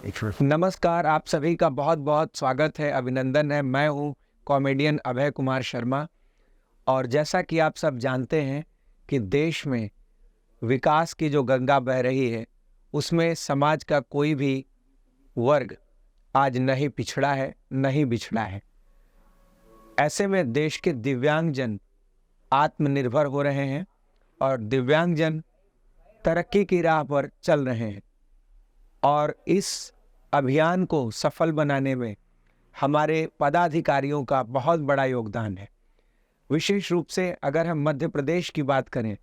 नमस्कार, आप सभी का बहुत बहुत स्वागत है, अभिनंदन है। मैं हूँ कॉमेडियन अभय कुमार शर्मा। और जैसा कि आप सब जानते हैं कि देश में विकास की जो गंगा बह रही है, उसमें समाज का कोई भी वर्ग आज नहीं पिछड़ा है, नहीं बिछड़ा है। ऐसे में देश के दिव्यांगजन आत्मनिर्भर हो रहे हैं और दिव्यांगजन तरक्की की राह पर चल रहे हैं। और इस अभियान को सफल बनाने में हमारे पदाधिकारियों का बहुत बड़ा योगदान है। विशेष रूप से अगर हम मध्य प्रदेश की बात करें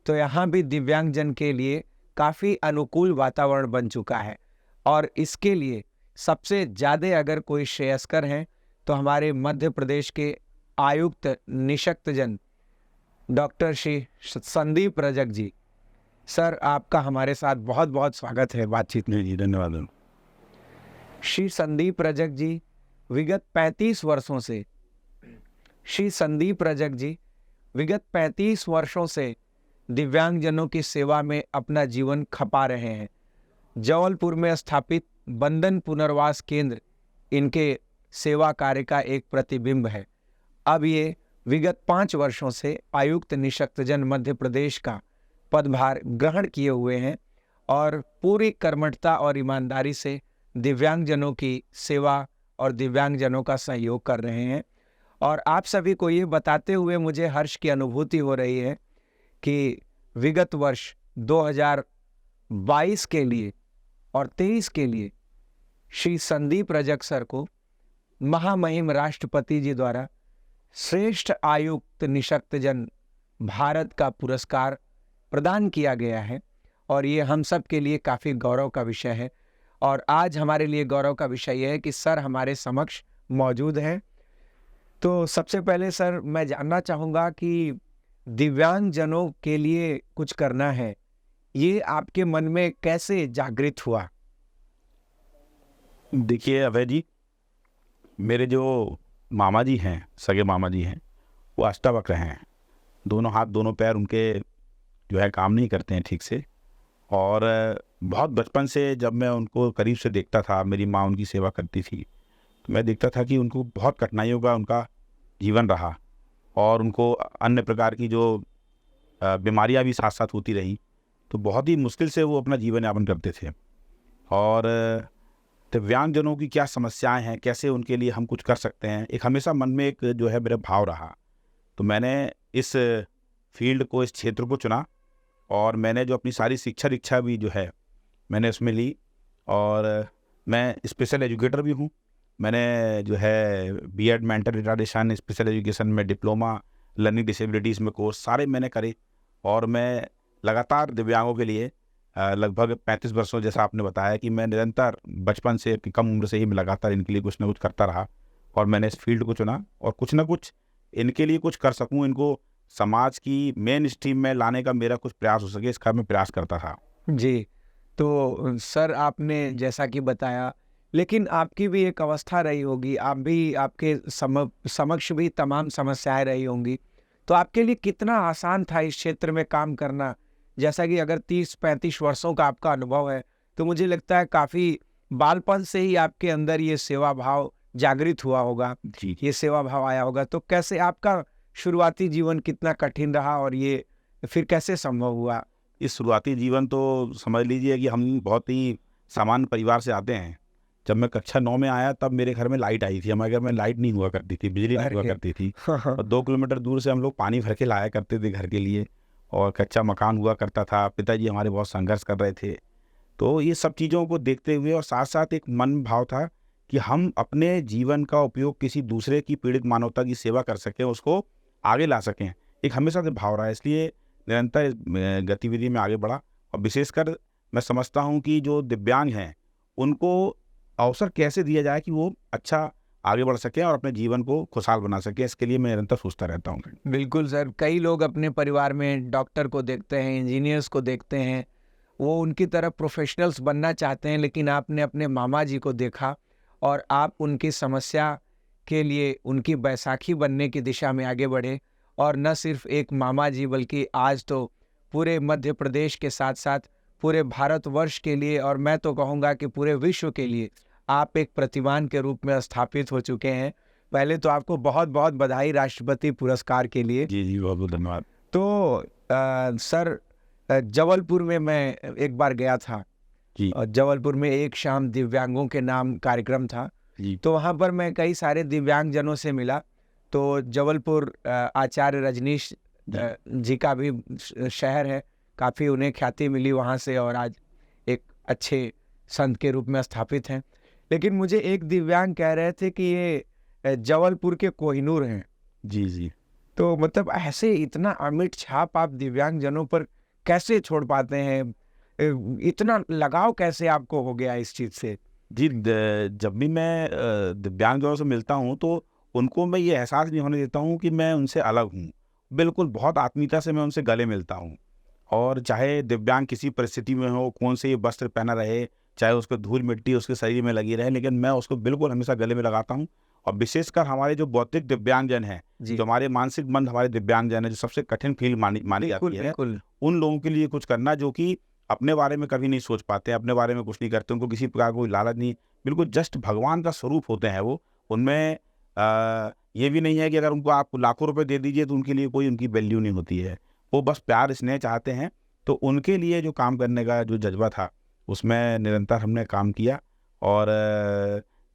तो यहाँ भी दिव्यांगजन के लिए काफ़ी अनुकूल वातावरण बन चुका है। और इसके लिए सबसे ज़्यादा अगर कोई श्रेयस्कर हैं तो हमारे मध्य प्रदेश के आयुक्त निशक्तजन डॉक्टर श्री संदीप रजक जी। सर, आपका हमारे साथ बहुत बहुत स्वागत है बातचीत में। जी, धन्यवाद। श्री संदीप रजक जी विगत 35 वर्षों से दिव्यांगजनों की सेवा में अपना जीवन खपा रहे हैं। जबलपुर में स्थापित बंधन पुनर्वास केंद्र इनके सेवा कार्य का एक प्रतिबिंब है। अब ये विगत 5 वर्षों से आयुक्त निशक्तजन मध्य प्रदेश का पदभार ग्रहण किए हुए हैं और पूरी कर्मठता और ईमानदारी से दिव्यांगजनों की सेवा और दिव्यांगजनों का सहयोग कर रहे हैं। और आप सभी को ये बताते हुए मुझे हर्ष की अनुभूति हो रही है कि विगत वर्ष 2022 के लिए और 23 के लिए श्री संदीप रजक सर को महामहिम राष्ट्रपति जी द्वारा श्रेष्ठ आयुक्त निशक्तजन भारत का पुरस्कार प्रदान किया गया है। और ये हम सब के लिए काफ़ी गौरव का विषय है। और आज हमारे लिए गौरव का विषय यह है कि सर हमारे समक्ष मौजूद हैं। तो सबसे पहले सर मैं जानना चाहूँगा कि दिव्यांगजनों के लिए कुछ करना है, ये आपके मन में कैसे जागृत हुआ? देखिए अभय जी, मेरे जो मामा जी हैं, सगे मामा जी हैं, वो अष्टावक्र हैं। दोनों हाथ दोनों पैर उनके जो है काम नहीं करते हैं ठीक से। और बहुत बचपन से जब मैं उनको करीब से देखता था, मेरी माँ उनकी सेवा करती थी, तो मैं देखता था कि उनको बहुत कठिनाइयों का उनका जीवन रहा और उनको अन्य प्रकार की जो बीमारियां भी साथ साथ होती रही, तो बहुत ही मुश्किल से वो अपना जीवन यापन करते थे। और दिव्यांगजनों की क्या समस्याएं हैं, कैसे उनके लिए हम कुछ कर सकते हैं, एक हमेशा मन में एक जो है मेरा भाव रहा। तो मैंने इस फील्ड को, इस क्षेत्र को चुना और मैंने जो अपनी सारी शिक्षा दीक्षा भी जो है मैंने उसमें ली। और मैं स्पेशल एजुकेटर भी हूँ। मैंने जो है BEd mental retardation, special education में डिप्लोमा, लर्निंग डिसेबिलिटीज़ में कोर्स सारे मैंने करे। और मैं लगातार दिव्यांगों के लिए लगभग 35 वर्षों, जैसा आपने बताया कि मैं निरंतर बचपन से कम उम्र से ही मैं लगातार इनके लिए कुछ ना कुछ करता रहा। और मैंने इस फील्ड को चुना और कुछ ना कुछ इनके लिए कुछ कर सकूँ, इनको समाज की मेन स्ट्रीम में लाने का मेरा कुछ प्रयास हो सके, इसका मैं प्रयास करता था। जी, तो सर आपने जैसा कि बताया, लेकिन आपकी भी एक अवस्था रही होगी, आप भी आपके समक्ष भी तमाम समस्याएं रही होंगी। तो आपके लिए कितना आसान था इस क्षेत्र में काम करना? जैसा कि अगर 30-35 वर्षों का आपका अनुभव है तो मुझे लगता है काफ़ी बालपन से ही आपके अंदर ये सेवा भाव जागृत हुआ होगा, जी, ये सेवा भाव आया होगा। तो कैसे आपका शुरुआती जीवन कितना कठिन रहा और ये फिर कैसे संभव हुआ? इस शुरुआती जीवन तो समझ लीजिए कि हम बहुत ही सामान्य परिवार से आते हैं। जब मैं कक्षा 9 में आया तब मेरे घर में लाइट आई थी। हमारे घर में लाइट नहीं हुआ करती थी, बिजली नहीं हुआ अरे! करती थी। और 2 किलोमीटर दूर से हम लोग पानी भर के लाया करते थे घर के लिए। और कच्चा मकान हुआ करता था, पिताजी हमारे बहुत संघर्ष कर रहे थे। तो ये सब चीज़ों को देखते हुए और साथ साथ एक मन भाव था कि हम अपने जीवन का उपयोग किसी दूसरे की पीड़ित मानवता की सेवा कर सकें, उसको आगे ला सकें, एक हमेशा से भाव रहा है। इसलिए निरंतर गतिविधि में आगे बढ़ा। और विशेषकर मैं समझता हूँ कि जो दिव्यांग हैं उनको अवसर कैसे दिया जाए कि वो अच्छा आगे बढ़ सकें और अपने जीवन को खुशहाल बना सकें, इसके लिए मैं निरंतर सोचता रहता हूँ। बिल्कुल सर, कई लोग अपने परिवार में डॉक्टर को देखते हैं, इंजीनियर्स को देखते हैं, वो उनकी तरह प्रोफेशनल्स बनना चाहते हैं, लेकिन आपने अपने मामा जी को देखा और आप उनकी समस्या के लिए उनकी बैसाखी बनने की दिशा में आगे बढ़े। और न सिर्फ एक मामा जी बल्कि आज तो पूरे मध्य प्रदेश के साथ साथ पूरे भारतवर्ष के लिए और मैं तो कहूँगा कि पूरे विश्व के लिए आप एक प्रतिमान के रूप में स्थापित हो चुके हैं। पहले तो आपको बहुत बहुत बधाई राष्ट्रपति पुरस्कार के लिए। जी जी, बहुत बहुत धन्यवाद। तो सर, जबलपुर में मैं एक बार गया था जी और जबलपुर में एक शाम दिव्यांगों के नाम कार्यक्रम था। जी तो वहाँ पर मैं कई सारे दिव्यांगजनों से मिला। तो जबलपुर आचार्य रजनीश जी का भी शहर है, काफ़ी उन्हें ख्याति मिली वहाँ से और आज एक अच्छे संत के रूप में स्थापित हैं। लेकिन मुझे एक दिव्यांग कह रहे थे कि ये जबलपुर के कोहिनूर हैं। जी जी। तो मतलब ऐसे इतना अमिट छाप आप दिव्यांगजनों पर कैसे छोड़ पाते हैं? इतना लगाव कैसे आपको हो गया इस चीज़ से? जी, जब भी मैं दिव्यांगजनों से मिलता हूँ तो उनको मैं ये एहसास नहीं होने देता हूँ कि मैं उनसे अलग हूँ। बिल्कुल बहुत आत्मीयता से मैं उनसे गले मिलता हूँ और चाहे दिव्यांग किसी परिस्थिति में हो, कौन से वस्त्र पहना रहे, चाहे उसको धूल मिट्टी उसके शरीर में लगी रहे, लेकिन मैं उसको बिल्कुल हमेशा गले में लगाता हूँ। और विशेषकर हमारे जो बौद्धिक दिव्यांगजन हैं, जी। जो हमारे मानसिक मंद हमारे दिव्यांगजन हैं, जो सबसे कठिन फील्ड मानी जाती है, बिल्कुल। उन लोगों के लिए कुछ करना जो कि अपने बारे में कभी नहीं सोच पाते, अपने बारे में कुछ नहीं करते, उनको किसी प्रकार का कोई लालच नहीं, बिल्कुल जस्ट भगवान का स्वरूप होते हैं वो। उनमें ये भी नहीं है कि अगर उनको आप लाखों रुपए दे दीजिए तो उनके लिए कोई उनकी वैल्यू नहीं होती है। वो बस प्यार स्नेह चाहते हैं। तो उनके लिए जो काम करने का जो जज्बा था, उसमें निरंतर हमने काम किया। और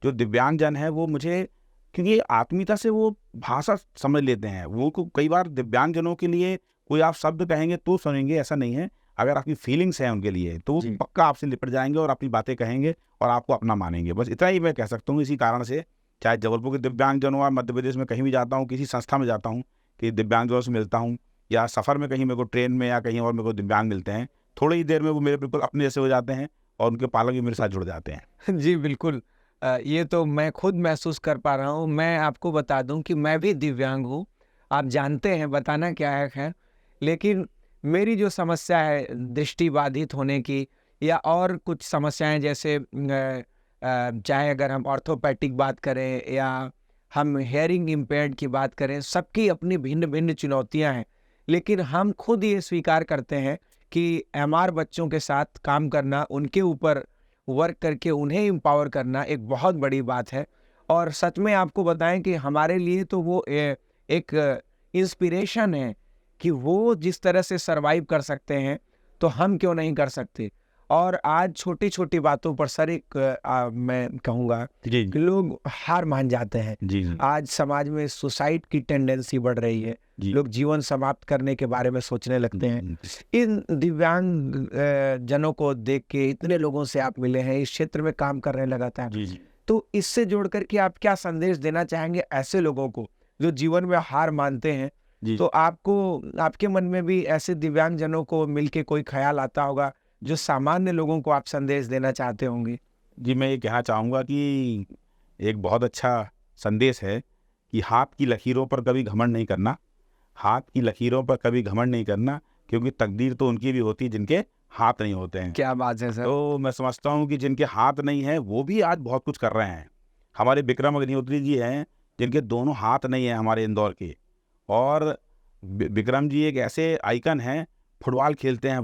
जो दिव्यांगजन है वो मुझे, क्योंकि आत्मीयता से वो भाषा समझ लेते हैं, वो कई बार दिव्यांगजनों के लिए कोई आप शब्द कहेंगे तो सुनेंगे, ऐसा नहीं है। अगर आपकी फीलिंग्स हैं उनके लिए तो वो जी। पक्का आपसे लिपट जाएंगे और अपनी बातें कहेंगे और आपको अपना मानेंगे। बस इतना ही मैं कह सकता हूँ। इसी कारण से चाहे जबलपुर के दिव्यांगजन हो, मध्य प्रदेश में कहीं भी जाता हूँ, किसी संस्था में जाता हूँ कि दिव्यांगजनों से मिलता हूँ, या सफ़र में कहीं मेरे को ट्रेन में या कहीं और मेरे को दिव्यांग मिलते हैं, थोड़ी ही देर में वो मेरे बिल्कुल अपने जैसे हो जाते हैं और उनके पालक भी मेरे साथ जुड़ जाते हैं। जी बिल्कुल। ये तो मैं खुद महसूस कर पा रहा हूँ। मैं आपको बता दूँ कि मैं भी दिव्यांग हूँ। आप जानते हैं, बताना क्या है खैर। लेकिन मेरी जो समस्या है दृष्टि बाधित होने की या और कुछ समस्याएं, जैसे चाहे अगर हम ऑर्थोपैडिक बात करें या हम हेयरिंग इम्पेयर्ड की बात करें, सबकी अपनी भिन्न भिन्न चुनौतियां हैं। लेकिन हम खुद ये स्वीकार करते हैं कि एमआर बच्चों के साथ काम करना, उनके ऊपर वर्क करके उन्हें एम्पावर करना एक बहुत बड़ी बात है। और सच में आपको बताएं कि हमारे लिए तो वो एक इंस्पिरेशन है कि वो जिस तरह से सरवाइव कर सकते हैं तो हम क्यों नहीं कर सकते। और आज छोटी छोटी बातों पर सर मैं कहूँगा जी कि लोग हार मान जाते हैं। जी जी आज समाज में सुसाइड की टेंडेंसी बढ़ रही है, जी। लोग जीवन समाप्त करने के बारे में सोचने लगते हैं। इन दिव्यांग जनों को देख के इतने लोगों से आप मिले हैं, इस क्षेत्र में काम कर रहे हैं लगातार, जी जी। तो इससे जोड़ करके आप क्या संदेश देना चाहेंगे ऐसे लोगों को जो जीवन में हार मानते हैं? जी। तो आपको, आपके मन में भी ऐसे दिव्यांग जनों को मिलके कोई ख्याल आता होगा जो सामान्य लोगों को आप संदेश देना चाहते होंगे? जी, मैं ये कहना चाहूँगा कि एक बहुत अच्छा संदेश है कि हाथ की लकीरों पर कभी घमंड नहीं करना। हाथ की लकीरों पर कभी घमंड नहीं करना, क्योंकि तकदीर तो उनकी भी होती है जिनके हाथ नहीं होते हैं। क्या बात है सर। तो मैं समझता हूँ कि जिनके हाथ नहीं हैं वो भी आज बहुत कुछ कर रहे हैं। हमारे विक्रम अग्निहोत्री जी हैं जिनके दोनों हाथ नहीं हैं, हमारे इंदौर के। और विक्रम जी एक ऐसे आइकन हैं, फुटबॉल खेलते हैं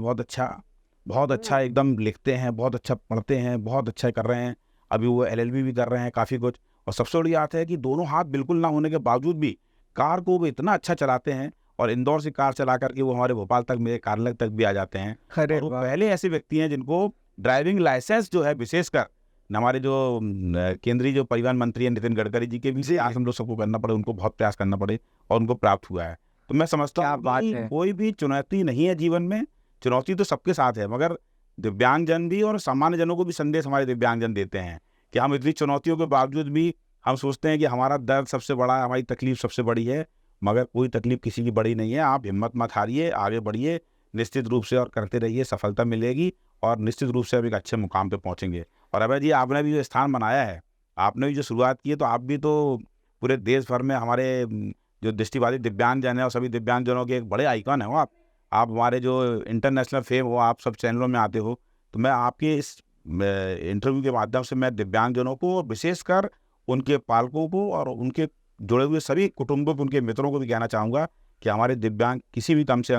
बहुत अच्छा एकदम लिखते हैं, बहुत अच्छा पढ़ते हैं, बहुत अच्छा कर रहे हैं। अभी वो एलएलबी भी कर रहे हैं, काफ़ी कुछ। और सबसे बड़ी बात है कि दोनों हाथ बिल्कुल ना होने के बावजूद भी कार को वो इतना अच्छा चलाते हैं, और इंदौर से कार चला करके वो हमारे भोपाल तक, मेरे कार्यालय तक भी आ जाते हैं। अरे और वो वाह। पहले ऐसे व्यक्ति हैं जिनको ड्राइविंग लाइसेंस जो है, विशेषकर हमारे जो केंद्रीय जो परिवहन मंत्री हैं नितिन गडकरी जी के भी आज हम लोग सबको करना पड़े, उनको बहुत प्रयास करना पड़े और उनको प्राप्त हुआ है। तो मैं समझता क्या हूँ बात कि है। कोई भी चुनौती नहीं है जीवन में, चुनौती तो सबके साथ है, मगर दिव्यांगजन भी और सामान्य जनों को भी संदेश हमारे दिव्यांगजन देते हैं कि हम इतनी चुनौतियों के बावजूद भी हम सोचते हैं कि हमारा दर्द सबसे बड़ा है, हमारी तकलीफ सबसे बड़ी है, मगर कोई तकलीफ किसी की बड़ी नहीं है। आप हिम्मत मत हारिए, आगे बढ़िए निश्चित रूप से, और करते रहिए, सफलता मिलेगी और निश्चित रूप से आप एक अच्छे मुकाम पे पहुंचेंगे। और अभय जी, आपने भी जो स्थान बनाया है, आपने भी जो शुरुआत की है, तो आप भी तो पूरे देश भर में हमारे जो दृष्टिबाधित दिव्यांगजन है और सभी दिव्यांगजनों के एक बड़े आइकन हैं। आप हमारे जो इंटरनेशनल फेम हो, आप सब चैनलों में आते हो। तो मैं आपके इस इंटरव्यू के माध्यम से मैं दिव्यांगजनों को, विशेषकर उनके पालकों को और उनके जुड़े हुए सभी कुटुंबों को, उनके मित्रों को भी कहना चाहूँगा कि हमारे दिव्यांग किसी भी कम से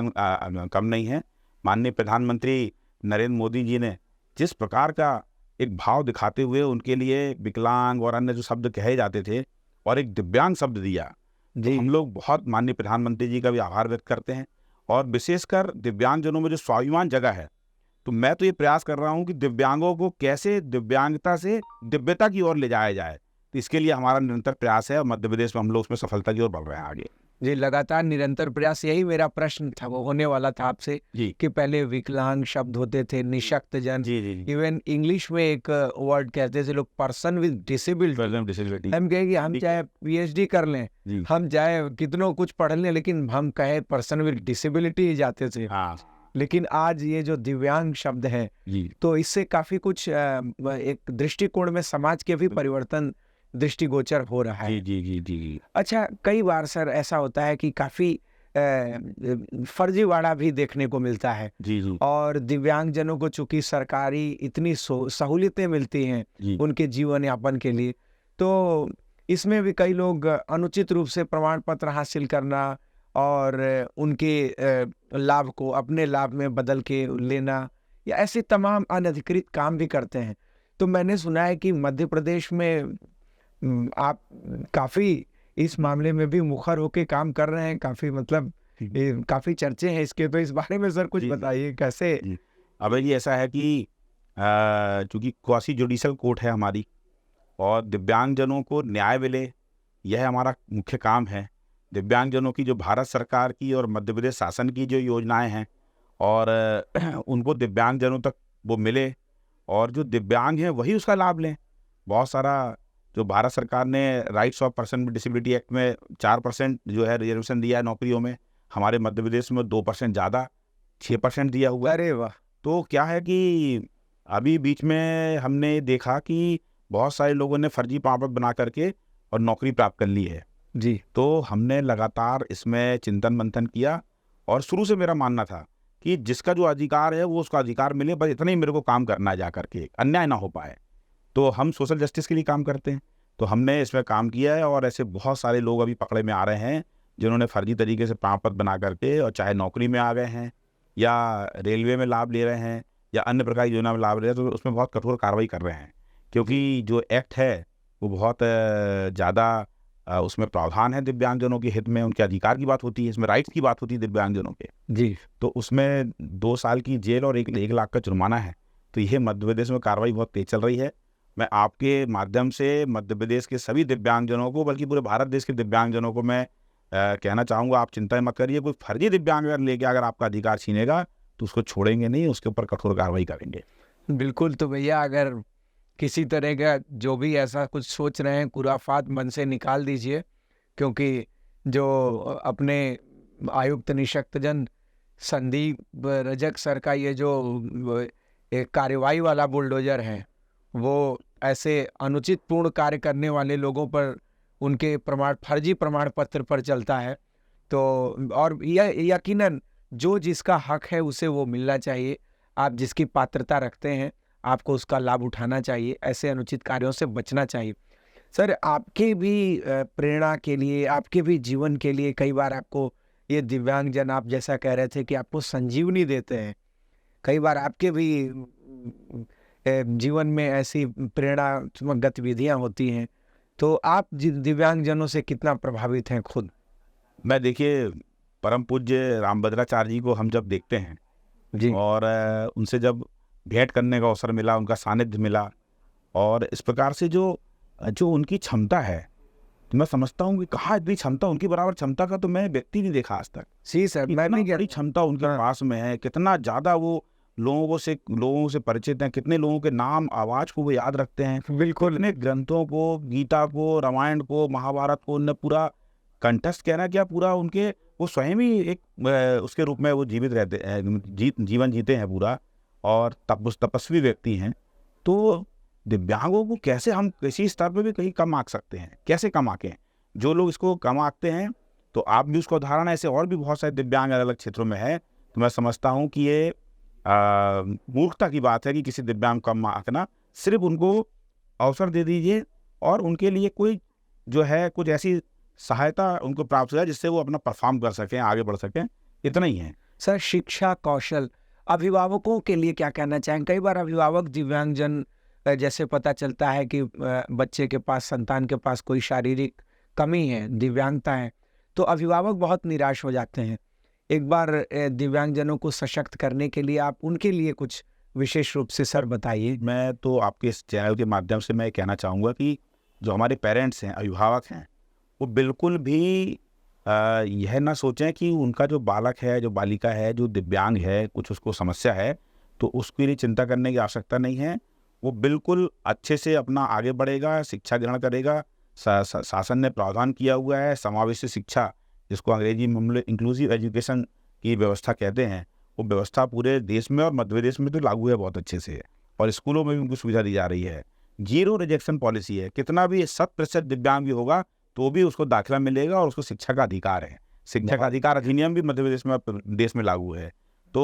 कम नहीं है। माननीय प्रधानमंत्री नरेंद्र मोदी जी ने जिस प्रकार का एक भाव दिखाते हुए उनके लिए विकलांग और अन्य जो शब्द कहे जाते थे और एक दिव्यांग शब्द दिया, तो हम लोग बहुत माननीय प्रधानमंत्री जी का भी आभार व्यक्त करते हैं। और विशेषकर दिव्यांगजनों में जो स्वाभिमान जगह है, तो मैं तो ये प्रयास कर रहा हूँ कि दिव्यांगों को कैसे दिव्यांगता से दिव्यता की ओर ले जाया जाए, तो इसके लिए हमारा निरंतर प्रयास है और मध्य प्रदेश में हम लोग उसमें सफलता की ओर बढ़ रहे हैं आगे। जी, लगातार निरंतर प्रयास, यही मेरा प्रश्न था, वो होने वाला था आपसे जी कि पहले विकलांग शब्द होते थे, निशक्त जन, जी जी जी इवन इंग्लिश में एक वर्ड कहते थे लोग, पर्सन विद डिसेबिलिटी। डिसेबिलिटी हम कहे कि हम ठीक चाहे पीएचडी कर लें, जी हम चाहे कितनों कुछ पढ़ लें, लेकिन हम कहे पर्सन विद डिसेबिलिटी ही जाते थे। हाँ लेकिन आज ये जो दिव्यांग शब्द है, जी तो इससे काफी कुछ एक दृष्टिकोण में समाज के भी परिवर्तन दृष्टिगोचर हो रहा है। जी जी जी जी अच्छा, कई बार सर ऐसा होता है कि काफी फर्जीवाड़ा भी देखने को मिलता है, जी जी और दिव्यांगजनों को चूंकि सरकारी इतनी सहूलियतें मिलती हैं जी उनके जीवन यापन के लिए, तो इसमें भी कई लोग अनुचित रूप से प्रमाण पत्र हासिल करना और उनके लाभ को अपने लाभ में बदल के लेना, या ऐसे तमाम अनधिकृत काम भी करते हैं। तो मैंने सुना है कि मध्य प्रदेश में आप काफी इस मामले में भी मुखर होके काम कर रहे हैं, काफी मतलब काफी चर्चे हैं इसके, तो इस बारे में सर कुछ जी, बताइए कैसे। जी। अब ये ऐसा है कि चूंकि क्वासी जुडिशल कोर्ट है हमारी और दिव्यांगजनों को न्याय मिले, यह हमारा मुख्य काम है। दिव्यांगजनों की जो भारत सरकार की और मध्य प्रदेश शासन की जो योजनाएं हैं और उनको दिव्यांगजनों तक वो मिले और जो दिव्यांग हैं वही उसका लाभ लें। बहुत सारा जो भारत सरकार ने rights of person with disability act में 4% जो है रिजर्वेशन दिया है नौकरियों में, हमारे मध्य प्रदेश में 2% ज़्यादा 6% दिया हुआ है। अरे वाह। तो क्या है कि अभी बीच में हमने देखा कि बहुत सारे लोगों ने फर्जी प्रमाण पत्र बना करके और नौकरी प्राप्त कर ली है। जी तो हमने लगातार इसमें चिंतन मंथन किया और शुरू से मेरा मानना था कि जिसका जो अधिकार है वो उसका अधिकार मिले, बस इतना ही मेरे को काम करना है, जा करके अन्याय ना हो पाए। तो हम सोशल जस्टिस के लिए काम करते हैं, तो हमने इसमें काम किया है और ऐसे बहुत सारे लोग अभी पकड़े में आ रहे हैं जिन्होंने फर्जी तरीके से प्रमाण पत्र बना करके और चाहे नौकरी में आ गए हैं या रेलवे में लाभ ले रहे हैं या अन्य प्रकार की योजना में लाभ ले रहे हैं, तो उसमें बहुत कठोर कार्रवाई कर रहे हैं, क्योंकि जो एक्ट है वो बहुत ज़्यादा उसमें प्रावधान है दिव्यांगजनों के हित में, उनके अधिकार की बात होती है, इसमें राइट्स की बात होती है दिव्यांगजनों के। जी तो उसमें 2 साल की जेल और 1 लाख का जुर्माना है। तो यह मध्य प्रदेश में कार्रवाई बहुत तेज चल रही है। मैं आपके माध्यम से मध्य प्रदेश के सभी दिव्यांगजनों को, बल्कि पूरे भारत देश के दिव्यांगजनों को मैं कहना चाहूँगा, आप चिंता मत करिए। कोई फर्जी दिव्यांग लेके अगर आपका अधिकार छीनेगा तो उसको छोड़ेंगे नहीं, उसके ऊपर कठोर कार्रवाई करेंगे। बिल्कुल। तो भैया, अगर किसी तरह का जो भी ऐसा कुछ सोच रहे हैं, खुराफात मन से निकाल दीजिए, क्योंकि जो अपने आयुक्त निशक्तजन संदीप रजक सर का ये जो एक कार्रवाई वाला बुलडोजर है, वो ऐसे अनुचित पूर्ण कार्य करने वाले लोगों पर, उनके फर्जी प्रमाण पत्र पर चलता है। तो और यह यकीनन जो जिसका हक है उसे वो मिलना चाहिए। आप जिसकी पात्रता रखते हैं आपको उसका लाभ उठाना चाहिए, ऐसे अनुचित कार्यों से बचना चाहिए। सर, आपके भी प्रेरणा के लिए, आपके भी जीवन के लिए कई बार आपको ये दिव्यांगजन, आप जैसा कह रहे थे कि आपको संजीवनी देते हैं, कई बार आपके भी जीवन में ऐसी प्रेरणात्मक गतिविधियां होती हैं, तो आप दिव्यांगजनों से कितना प्रभावित हैं खुद? मैं देखिए, परम पूज्य रामभद्राचार्य जी को हम जब देखते हैं जी और उनसे जब भेंट करने का अवसर मिला, उनका सानिध्य मिला और इस प्रकार से जो उनकी क्षमता है, तो मैं समझता हूँ कि कहाँ इतनी क्षमता, उनकी बराबर क्षमता का तो मैं व्यक्ति नहीं देखा आज तक। जी सर, मैं इतना भी बड़ी क्षमता उनके पास में है, कितना ज़्यादा वो लोगों से परिचित हैं, कितने लोगों के नाम आवाज़ को वो याद रखते हैं, बिल्कुल। कितने ग्रंथों को, गीता को, रामायण को, महाभारत को उन्होंने पूरा कंठस्थ, कहना क्या, पूरा उनके वो स्वयं ही एक उसके रूप में वो जीवित रहते हैं, जीवन जीते हैं पूरा, और तपस्वी व्यक्ति हैं। तो दिव्यांगों को कैसे हम किसी स्तर पे भी कहीं कम आंक सकते हैं, कैसे कम आंकें? जो लोग इसको कम आंकते हैं, तो आप भी उसका उदाहरण, ऐसे और भी बहुत सारे दिव्यांग अलग अलग क्षेत्रों में है। तो मैं समझता हूँ कि ये मूर्खता की बात है कि किसी दिव्यांग कम आंकना। सिर्फ उनको अवसर दे दीजिए और उनके लिए कोई जो है कुछ ऐसी सहायता उनको प्राप्त हो जाए जिससे वो अपना परफॉर्म कर सकें, आगे बढ़ सकें, इतना ही है। सर, शिक्षा कौशल अभिभावकों के लिए क्या कहना चाहेंगे? कई बार अभिभावक दिव्यांगजन जैसे पता चलता है कि बच्चे के पास, संतान के पास कोई शारीरिक कमी है, दिव्यांगता है, तो अभिभावक बहुत निराश हो जाते हैं। एक बार दिव्यांगजनों को सशक्त करने के लिए आप उनके लिए कुछ विशेष रूप से सर बताइए। मैं तो आपके इस चैनल के माध्यम से मैं कहना चाहूँगा कि जो हमारे पेरेंट्स हैं, अभिभावक हैं, वो बिल्कुल भी यह ना सोचें कि उनका जो बालक है, जो बालिका है, जो दिव्यांग है, कुछ उसको समस्या है, तो उसके लिए चिंता करने की आवश्यकता नहीं है। वो बिल्कुल अच्छे से अपना आगे बढ़ेगा, शिक्षा ग्रहण करेगा। शासन ने प्रावधान किया हुआ है समावेशी शिक्षा, जिसको अंग्रेजी में इंक्लूसिव एजुकेशन की व्यवस्था कहते हैं, वो व्यवस्था पूरे देश में और मध्य प्रदेश में तो लागू है बहुत अच्छे से, और स्कूलों में भी उनको सुविधा दी जा रही है। 0 रिजेक्शन पॉलिसी है, कितना भी 100% दिव्यांग भी होगा तो भी उसको दाखिला मिलेगा और उसको शिक्षा का अधिकार है। शिक्षा का अधिकार अधिनियम भी मध्य प्रदेश में लागू है। तो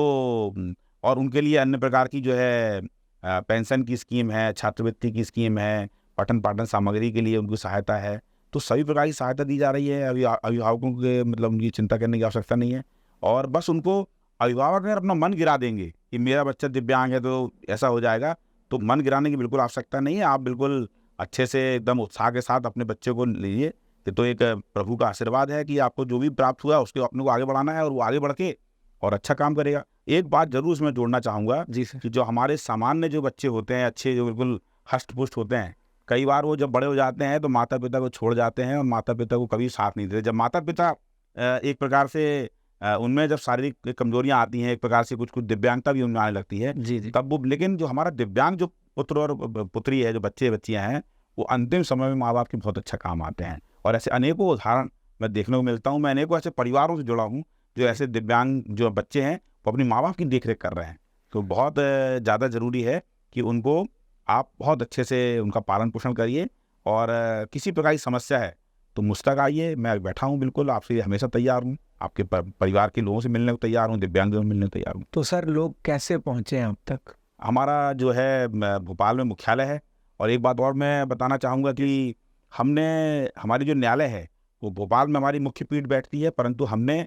और उनके लिए अन्य प्रकार की जो है पेंशन की स्कीम है, छात्रवृत्ति की स्कीम है, पठन पाठन सामग्री के लिए उनको सहायता है। तो सभी प्रकार की सहायता दी जा रही है। अभिभावकों के मतलब उनकी चिंता करने की आवश्यकता नहीं है, और बस उनको अभिभावक अगर अपना मन गिरा देंगे कि मेरा बच्चा दिव्यांग है तो ऐसा हो जाएगा, तो मन गिराने की बिल्कुल आवश्यकता नहीं है। आप बिल्कुल अच्छे से एकदम उत्साह के साथ अपने बच्चे को लीजिए। तो एक प्रभु का आशीर्वाद है कि आपको जो भी प्राप्त हुआ उसके अपने को आगे बढ़ाना है, और वो आगे बढ़ के और अच्छा काम करेगा। एक बात जरूर इसमें जोड़ना चाहूँगा जी सर। कि जो हमारे सामान्य जो बच्चे होते हैं, अच्छे जो बिल्कुल हष्ट पुष्ट होते हैं, कई बार वो जब बड़े हो जाते हैं तो माता पिता को छोड़ जाते हैं और माता पिता को कभी साथ नहीं देते। जब माता पिता एक प्रकार से उनमें जब शारीरिक कमजोरियां आती हैं, एक प्रकार से कुछ दिव्यांगता भी उनमें आने लगती है, जी जी। तब वो, लेकिन जो हमारा दिव्यांग जो पुत्र और पुत्री है, जो बच्चे बच्चियां हैं, वो अंतिम समय में माँ बाप के बहुत अच्छा काम आते हैं। और ऐसे अनेकों उदाहरण मैं देखने को मिलता हूँ। मैं अनेकों ऐसे परिवारों से जुड़ा हूँ जो ऐसे दिव्यांग जो बच्चे हैं वो अपनी माँ बाप की देखरेख कर रहे हैं। तो बहुत ज़्यादा ज़रूरी है कि उनको आप बहुत अच्छे से उनका पालन पोषण करिए, और किसी प्रकार की समस्या है तो मुझ तक आइए, मैं बैठा हूँ बिल्कुल, आपसे हमेशा तैयार हूँ, आपके परिवार के लोगों से मिलने को तैयार हूँ, दिव्यांगजनों से मिलने को तैयार हूँ। तो सर लोग कैसे पहुँचे आप तक? हमारा जो है भोपाल में मुख्यालय है, और एक बात और मैं बताना चाहूँगा कि हमारी जो न्यायालय है वो भोपाल में हमारी मुख्य पीठ बैठती है, परंतु हमने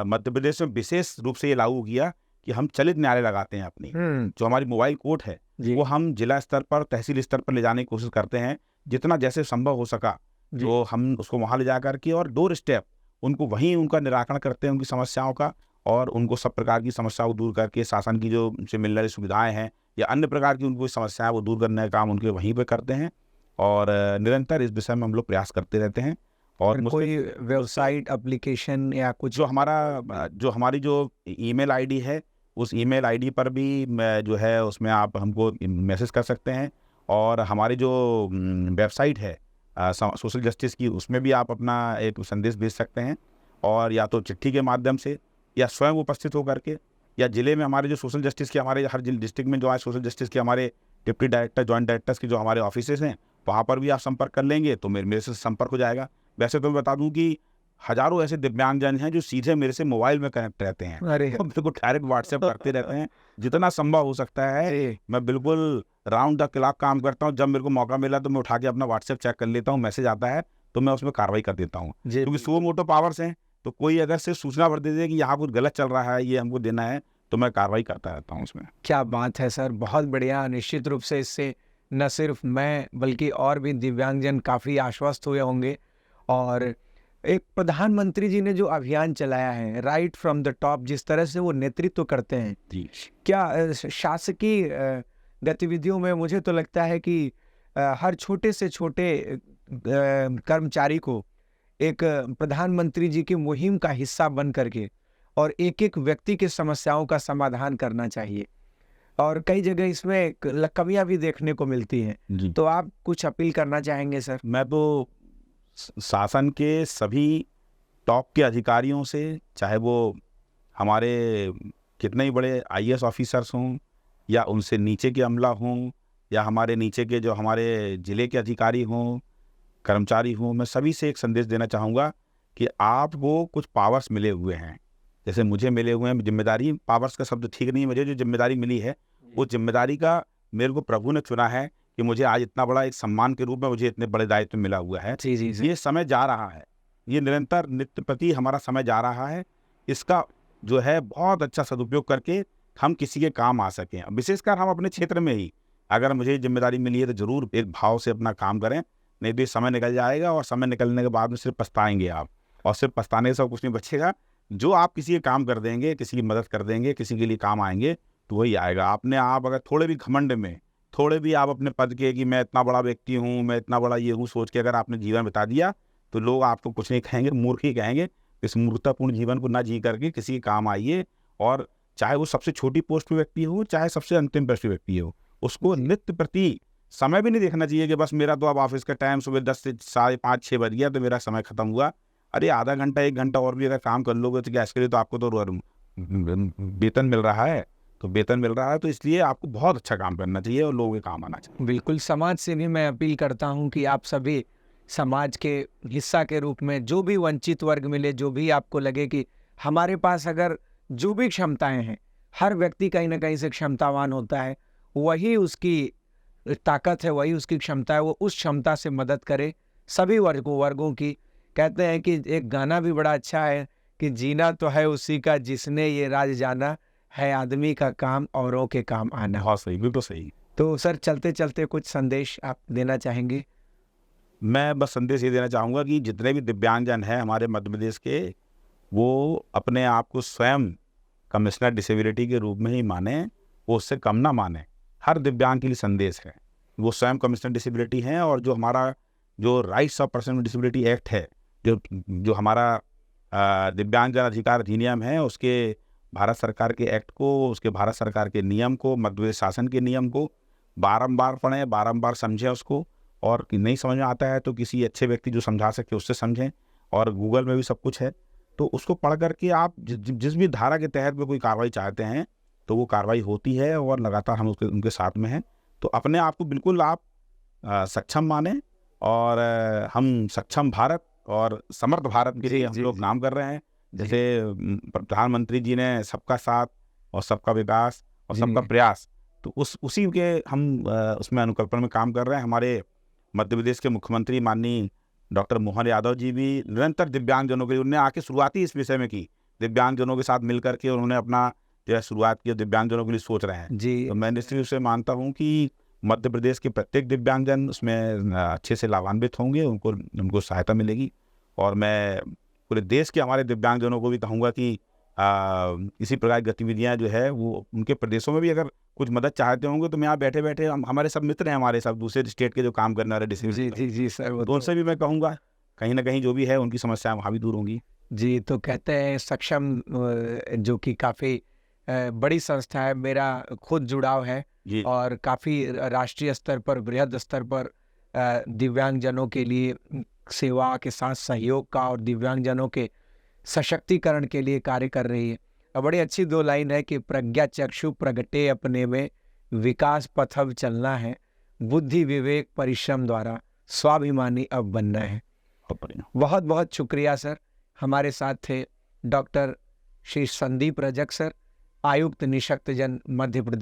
मध्य प्रदेश में विशेष रूप से ये लागू किया कि हम चलित न्यायालय लगाते हैं अपनी। जो हमारी मोबाइल कोर्ट है वो हम जिला स्तर पर, तहसील स्तर पर ले जाने की कोशिश करते हैं, जितना जैसे संभव हो सका तो हम उसको वहाँ ले जा करके और डोर स्टेप उनको वहीं उनका निराकरण करते हैं, उनकी समस्याओं का, और उनको सब प्रकार की समस्याओं को दूर करके शासन की जो उनसे मिलने वाली सुविधाएं हैं या अन्य प्रकार की उनको समस्याएं वो दूर करने का काम उनके वहीं पे करते हैं। और निरंतर इस विषय में हम लोग प्रयास करते रहते हैं। और कोई वेबसाइट, एप्लीकेशन या कुछ? जो हमारी जो ईमेल आईडी है, उस ईमेल आईडी पर भी जो है उसमें आप हमको मैसेज कर सकते हैं, और हमारी जो वेबसाइट है सोशल जस्टिस की, उसमें भी आप अपना एक संदेश भेज सकते हैं, और या तो चिट्ठी के माध्यम से या स्वयं उपस्थित होकर के, या जिले में हमारे जो सोशल जस्टिस के हमारे हर डिस्ट्रिक्ट में जो आज सोशल जस्टिस के हमारे डिप्टी डायरेक्टर, जॉइंट डायरेक्टर्स के जो हमारे ऑफिसेज हैं, वहाँ पर भी आप संपर्क कर लेंगे तो मेरे से संपर्क हो जाएगा। वैसे तो मैं बता दूं कि हजारों ऐसे दिव्यांगजन हैं जो सीधे मेरे से मोबाइल में कनेक्ट रहते हैं, मेरे को डायरेक्ट व्हाट्सएप करते रहते हैं। जितना संभव हो सकता है मैं बिल्कुल राउंड द क्लॉक काम करता हूँ। जब मेरे को मौका मिला तो मैं उठा के अपना व्हाट्सएप चेक कर लेता हूँ, मैसेज आता है तो मैं उसमें कार्रवाई कर देता हूँ, क्योंकि सुओ मोटो पावर्स हैं। तो कोई अगर सिर्फ सूचना भर दे दे कि यहाँ कुछ गलत चल रहा है, ये हमको देना है, तो मैं कार्रवाई करता रहता हूँ उसमें। क्या बात है सर, बहुत बढ़िया। निश्चित रूप से इससे न सिर्फ मैं बल्कि और भी दिव्यांगजन काफ़ी आश्वस्त हुए होंगे। और एक प्रधानमंत्री जी ने जो अभियान चलाया है राइट फ्रॉम द टॉप, जिस तरह से वो नेतृत्व करते हैं जी, क्या शासकीय गतिविधियों में मुझे तो लगता है कि हर छोटे से छोटे कर्मचारी को एक प्रधानमंत्री जी की मुहिम का हिस्सा बन करके और एक एक व्यक्ति की समस्याओं का समाधान करना चाहिए। और कई जगह इसमें कमियां भी देखने को मिलती हैं। तो आप कुछ अपील करना चाहेंगे सर? मैं तो शासन के सभी टॉप के अधिकारियों से, चाहे वो हमारे कितने ही बड़े आईएएस ऑफिसर्स हों या उनसे नीचे के अमला हों या हमारे नीचे के जो हमारे ज़िले के अधिकारी हों, कर्मचारी हों, मैं सभी से एक संदेश देना चाहूँगा कि आपको कुछ पावर्स मिले हुए हैं। जैसे मुझे मिले हुए हैं जिम्मेदारी, पावर्स का शब्द ठीक नहीं है, मुझे जो जिम्मेदारी मिली है वो जिम्मेदारी का मेरे को प्रभु ने चुना है कि मुझे आज इतना बड़ा एक सम्मान के रूप में मुझे इतने बड़े दायित्व मिला हुआ है। ये समय जा रहा है, ये निरंतर नित्य प्रति हमारा समय जा रहा है। इसका जो है बहुत अच्छा सदुपयोग करके हम किसी के काम आ सकें। विशेषकर हम अपने क्षेत्र में ही अगर मुझे जिम्मेदारी मिली है तो ज़रूर एक भाव से अपना काम करें, नहीं तो ये समय निकल जाएगा और समय निकलने के बाद में सिर्फ पछताएंगे आप, और सिर्फ पछताने से कुछ नहीं बचेगा। जो आप किसी के काम कर देंगे, किसी की मदद कर देंगे, किसी के लिए काम आएंगे, तो वही आएगा। आप अगर थोड़े भी घमंड में, थोड़े भी आप अपने पद के कि मैं इतना बड़ा व्यक्ति हूँ, मैं इतना बड़ा ये हूँ, सोच के अगर आपने जीवन बिता दिया तो लोग आपको कुछ नहीं कहेंगे, मूर्ख ही कहेंगे। इस मूर्खतापूर्ण जीवन को ना जी करके किसी के काम आइए, और चाहे वो सबसे छोटी पोस्ट पे व्यक्ति हो, चाहे सबसे अंतिम पोस्ट पे व्यक्ति हो, उसको नित्य प्रति समय भी नहीं देखना चाहिए कि बस मेरा तो अब ऑफिस का टाइम सुबह 10 से 5:30-6 बज गया तो मेरा समय खत्म हुआ। अरे आधा घंटा 1 घंटा और भी अगर काम कर लोगे तो क्या इसके लिए तो आपको तो वेतन मिल रहा है, तो इसलिए आपको बहुत अच्छा काम करना चाहिए और लोगों के काम आना चाहिए। बिल्कुल, समाज से भी मैं अपील करता हूं कि आप सभी समाज के हिस्सा के रूप में जो भी वंचित वर्ग मिले, जो भी आपको लगे कि हमारे पास अगर जो भी क्षमताएं हैं, हर व्यक्ति कहीं ना कहीं से क्षमतावान होता है, वही उसकी ताकत है, वही उसकी क्षमता है, वो उस क्षमता से मदद करे सभी वर्गों की। कहते हैं कि एक गाना भी बड़ा अच्छा है कि जीना तो है उसी का जिसने ये राज जाना, है आदमी का काम औरों के काम आना। बहुत सही, बिल्कुल सही। तो सर चलते चलते कुछ संदेश आप देना चाहेंगे? मैं बस संदेश ये देना चाहूँगा कि जितने भी दिव्यांगजन हैं हमारे मध्य प्रदेश के, वो अपने आप को स्वयं कमिश्नर डिसेबिलिटी के रूप में ही माने, वो उससे कम ना माने। हर दिव्यांग के लिए संदेश है, वो स्वयं कमिश्नर डिसेबिलिटी हैं, और जो हमारा जो rights of person with disability act है, जो हमारा दिव्यांगजन अधिकार अधिनियम है, उसके भारत सरकार के एक्ट को, उसके भारत सरकार के नियम को, मध्य प्रदेश शासन के नियम को बारंबार पढ़ें, बारंबार समझें उसको, और नहीं समझ में आता है तो किसी अच्छे व्यक्ति जो समझा सके उससे समझें, और गूगल में भी सब कुछ है, तो उसको पढ़ करके आप जिस भी धारा के तहत में कोई कार्रवाई चाहते हैं तो वो कार्रवाई होती है, और लगातार हम उनके साथ में हैं। तो अपने आप को बिल्कुल आप सक्षम माने, और हम सक्षम भारत और समर्थ भारत के लिए हम लोग काम कर रहे हैं। जैसे प्रधानमंत्री जी ने सबका साथ और सबका विकास और सबका प्रयास, तो उसी के हम उसमें अनुकल्पन में काम कर रहे हैं। हमारे मध्य प्रदेश के मुख्यमंत्री माननीय डॉक्टर मोहन यादव जी भी निरंतर दिव्यांगजनों के लिए, उन्होंने आके शुरुआत ही इस विषय में की, दिव्यांगजनों के साथ मिल करके उन्होंने अपना जो है शुरुआत की, दिव्यांगजनों के लिए सोच रहे हैं जी। तो मैं निश्चित रूप से मानता हूँ कि मध्य प्रदेश के प्रत्येक दिव्यांगजन उसमें अच्छे से लाभान्वित होंगे, उनको सहायता मिलेगी। और मैं पूरे देश के हमारे दिव्यांगजनों को भी कहूँगा कि इसी प्रकार की गतिविधियाँ जो है वो उनके प्रदेशों में भी अगर कुछ मदद चाहते होंगे तो मैं यहाँ बैठे बैठे हमारे सब मित्र हैं, हमारे सब दूसरे स्टेट के जो काम करने वाले डिस्ट्रिक्ट, जी सर, तो उनसे भी मैं कहूँगा कहीं ना कहीं जो भी है उनकी समस्याएं वहाँ भी दूर होंगी। जी, तो कहते हैं सक्षम जो कि काफ़ी बड़ी संस्था है, मेरा खुद जुड़ाव है, और काफ़ी राष्ट्रीय स्तर पर, बृहद स्तर पर दिव्यांगजनों के लिए सेवा के साथ सहयोग का और दिव्यांगजनों के सशक्तिकरण के लिए कार्य कर रही है। और बड़ी अच्छी 2 लाइन है कि प्रज्ञा चक्षु प्रगटे अपने में, विकास पथव चलना है, बुद्धि विवेक परिश्रम द्वारा स्वाभिमानी अब बनना है। बहुत बहुत शुक्रिया सर। हमारे साथ थे डॉक्टर श्री संदीप रजक सर, आयुक्त निशक्तजन मध्य प्रदेश।